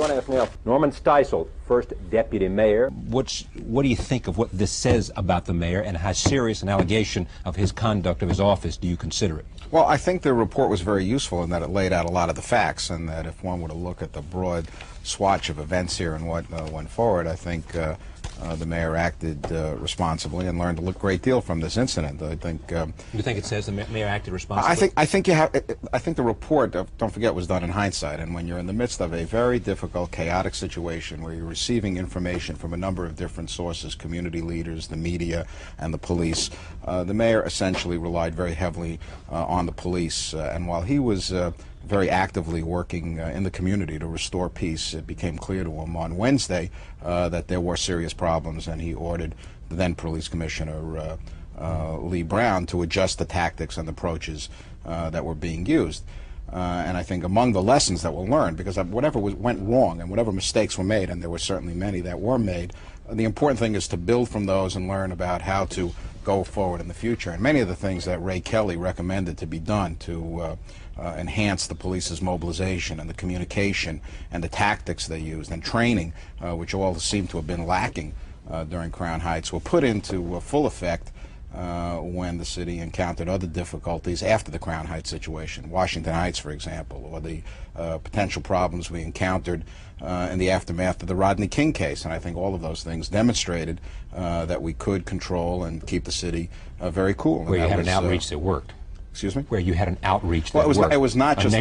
want to ask now, Norman Steisel, first deputy mayor. What do you think of what this says about the mayor, and how serious an allegation of his conduct of his office do you consider it? Well, I think the report was very useful in that it laid out a lot of the facts, and that if one were to look at the broad swatch of events here and what went forward, I think the mayor acted responsibly and learned a great deal from this incident. I think. You think it says the mayor acted responsibly? I think you have. I think the report, don't forget, was done in hindsight, and when you're in the midst of a very difficult, chaotic situation where you're receiving information from a number of different sources, community leaders, the media, and the police, the mayor essentially relied very heavily on the police, and while he was very actively working in the community to restore peace, it became clear to him on Wednesday that there were serious problems, and he ordered the then police commissioner Lee Brown to adjust the tactics and approaches that were being used. And I think among the lessons that were learned, because whatever went wrong and whatever mistakes were made, and there were certainly many that were made, the important thing is to build from those and learn about how to go forward in the future. And many of the things that Ray Kelly recommended to be done to enhance the police's mobilization and the communication and the tactics they used and training, which all seem to have been lacking during Crown Heights, were put into full effect when the city encountered other difficulties after the Crown Heights situation. Washington Heights, for example, or the potential problems we encountered in the aftermath of the Rodney King case. And I think all of those things demonstrated that we could control and keep the city very cool. Where you had an outreach that worked. Excuse me? Where you had an outreach that worked. It was not just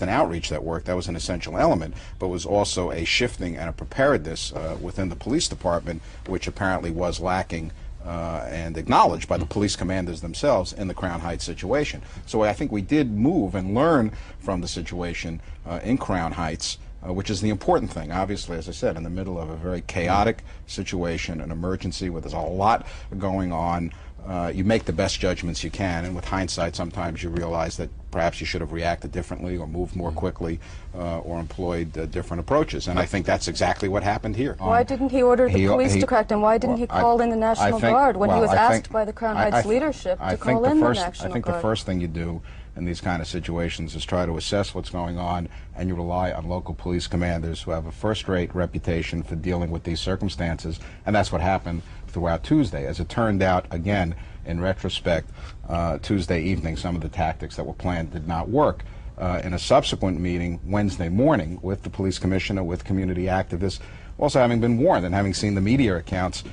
an outreach that worked. That was an essential element, but was also a shifting and a preparedness within the police department, which apparently was lacking and acknowledged by the police commanders themselves in the Crown Heights situation. So I think we did move and learn from the situation in Crown Heights, which is the important thing. Obviously, as I said, in the middle of a very chaotic situation, an emergency where there's a lot going on, you make the best judgments you can, and with hindsight sometimes you realize that perhaps you should have reacted differently or moved more quickly or employed different approaches, and I think that's exactly what happened here. Why didn't he order the police to crack down? Why didn't he call in the National Guard when he was asked by the Crown Heights leadership to call in the National Guard? I think the first thing you do in these kind of situations is try to assess what's going on, and you rely on local police commanders who have a first-rate reputation for dealing with these circumstances, and that's what happened throughout Tuesday. As it turned out, again, in retrospect, Tuesday evening, some of the tactics that were planned did not work. In a subsequent meeting Wednesday morning with the police commissioner, with community activists, also having been warned and having seen the media accounts,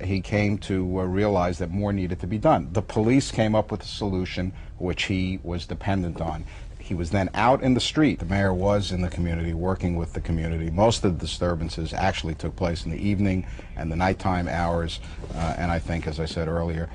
he came to realize that more needed to be done. The police came up with a solution which he was dependent on. He was then out in the street. The mayor was in the community, working with the community. Most of the disturbances actually took place in the evening and the nighttime hours, and I think, as I said earlier,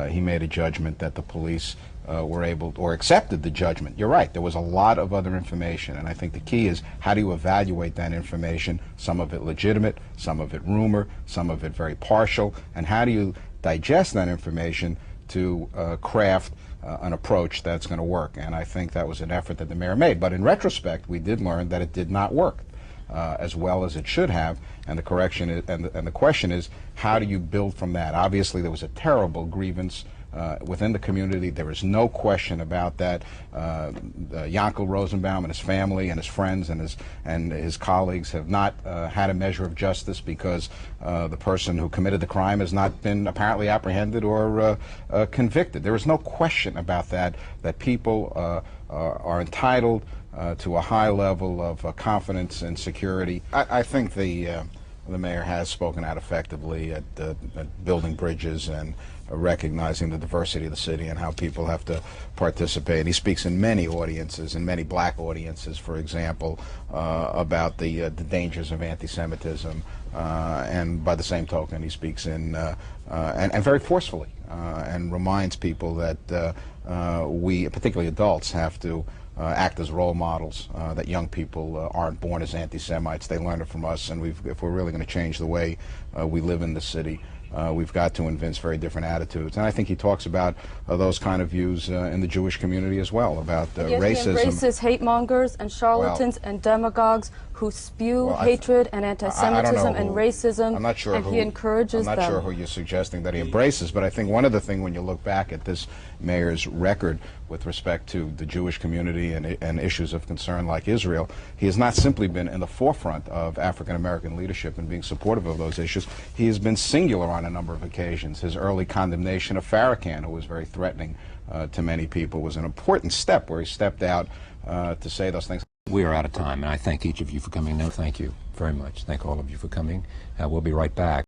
he made a judgment that the police were able, or accepted the judgment. You're right, there was a lot of other information, and I think the key is how do you evaluate that information, some of it legitimate, some of it rumor, some of it very partial, and how do you digest that information to craft an approach that's going to work. And I think that was an effort that the mayor made. But in retrospect, we did learn that it did not work as well as it should have. And the correction is, and the question is, how do you build from that? Obviously, there was a terrible grievance within the community. There is no question about that. Yankel Rosenbaum and his family and his friends and his colleagues have not had a measure of justice because the person who committed the crime has not been apparently apprehended or convicted. There is no question about that, that people are entitled to a high level of confidence and security. I think the mayor has spoken out effectively at building bridges and recognizing the diversity of the city and how people have to participate. He speaks in many audiences, in many black audiences, for example, about the dangers of anti-Semitism, and by the same token, he speaks in and very forcefully, and reminds people that we, particularly adults, have to act as role models, that young people aren't born as anti-Semites. They learn it from us, and if we're really going to change the way we live in the city, we've got to evince very different attitudes. And I think he talks about those kind of views in the Jewish community as well, about racism. Racist hate mongers and charlatans and demagogues who spew hatred and anti-Semitism and racism, I'm not sure and he encourages them. I'm not sure who you're suggesting that he embraces, but I think one of the things when you look back at this mayor's record with respect to the Jewish community and issues of concern like Israel, he has not simply been in the forefront of African-American leadership and being supportive of those issues. He has been singular on a number of occasions. His early condemnation of Farrakhan, who was very threatening to many people, was an important step where he stepped out to say those things. We are out of time, and I thank each of you for coming. No, thank you very much. Thank all of you for coming. We'll be right back.